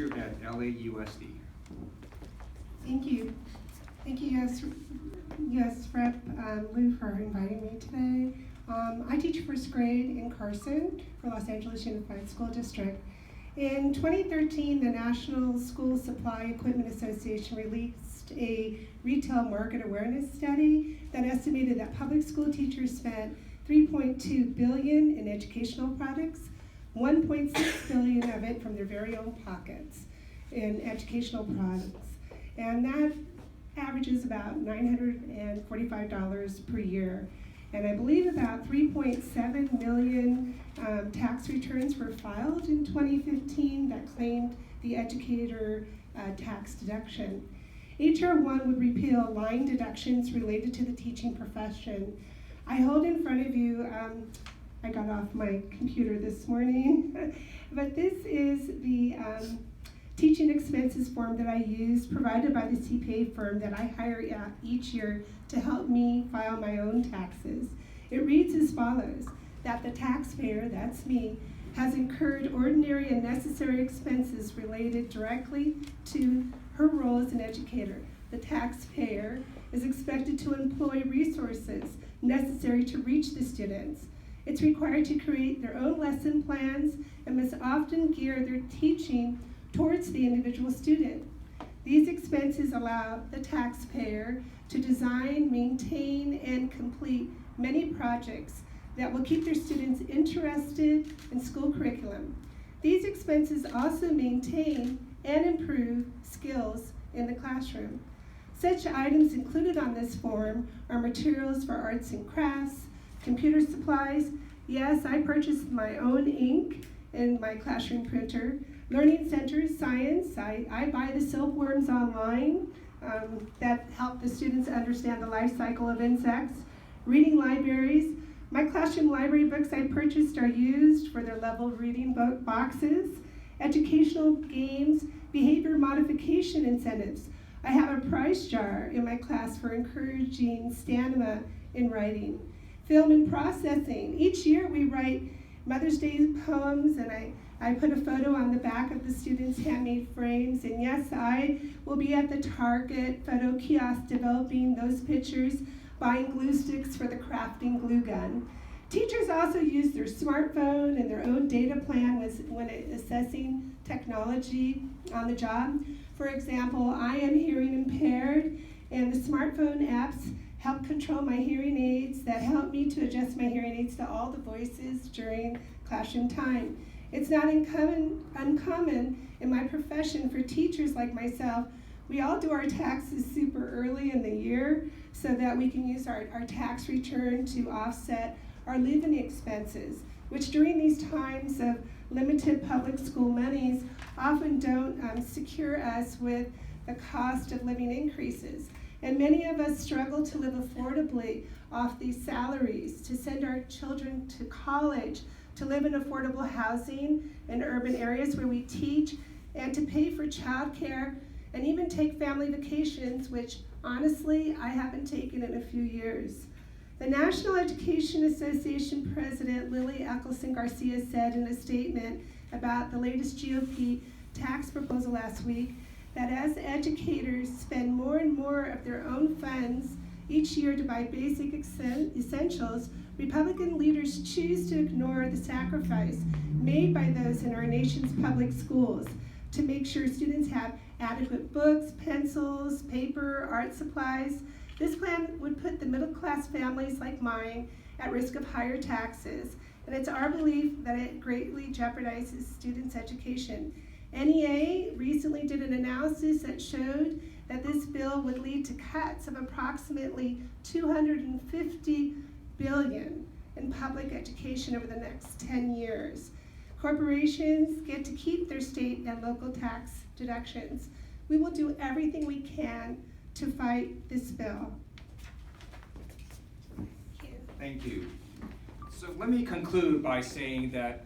teacher at LAUSD. Thank you. Thank you, yes, Rep. Lieu, for inviting me today. I teach first grade in Carson for Los Angeles Unified School District. In 2013, the National School Supply Equipment Association released a retail market awareness study that estimated that public school teachers spent $3.2 billion in educational products, $1.6 billion of it from their very own pockets in educational products. And that averages about $945 per year. And I believe about 3.7 million tax returns were filed in 2015 that claimed the educator tax deduction. H.R. 1 would repeal line deductions related to the teaching profession. I hold in front of you, I got off my computer this morning, but this is the teaching expenses form that I use, provided by the CPA firm that I hire each year to help me file my own taxes. It reads as follows: that the taxpayer, that's me, has incurred ordinary and necessary expenses related directly to her role as an educator. The taxpayer is expected to employ resources necessary to reach the students. It's required to create their own lesson plans and must often gear their teaching towards the individual student. These expenses allow the taxpayer to design, maintain, and complete many projects that will keep their students interested in school curriculum. These expenses also maintain and improve skills in the classroom. Such items included on this form are materials for arts and crafts, computer supplies. Yes, I purchased my own ink and my classroom printer. Learning centers, science, I buy the silkworms online that help the students understand the life cycle of insects. Reading libraries, my classroom library books I purchased are used for their level reading book boxes. Educational games, behavior modification incentives. I have a prize jar in my class for encouraging stamina in writing. Film and processing. Each year we write Mother's Day poems, and I put a photo on the back of the students' handmade frames. And yes, I will be at the Target photo kiosk developing those pictures, buying glue sticks for the crafting glue gun. Teachers also use their smartphone and their own data plan when assessing technology on the job. For example, I am hearing impaired, and the smartphone apps help control my hearing aids that help me to adjust my hearing aids to all the voices during classroom time. It's not uncommon in my profession for teachers like myself. We all do our taxes super early in the year so that we can use our tax return to offset our living expenses, which during these times of limited public school monies often don't secure us with the cost of living increases. And many of us struggle to live affordably off these salaries, to send our children to college, to live in affordable housing in urban areas where we teach, and to pay for childcare, and even take family vacations, which honestly I haven't taken in a few years. The National Education Association President Lily Eccleston Garcia said in a statement about the latest GOP tax proposal last week that as educators spend more and more of their own funds each year to buy basic essentials, Republican leaders choose to ignore the sacrifice made by those in our nation's public schools to make sure students have adequate books, pencils, paper, art supplies. This plan would put the middle-class families like mine at risk of higher taxes, and it's our belief that it greatly jeopardizes students' education. NEA recently did an analysis that showed that this bill would lead to cuts of approximately $250 billion in public education over the next 10 years. Corporations get to keep their state and local tax deductions. We will do everything we can to fight this bill. Thank you. So let me conclude by saying that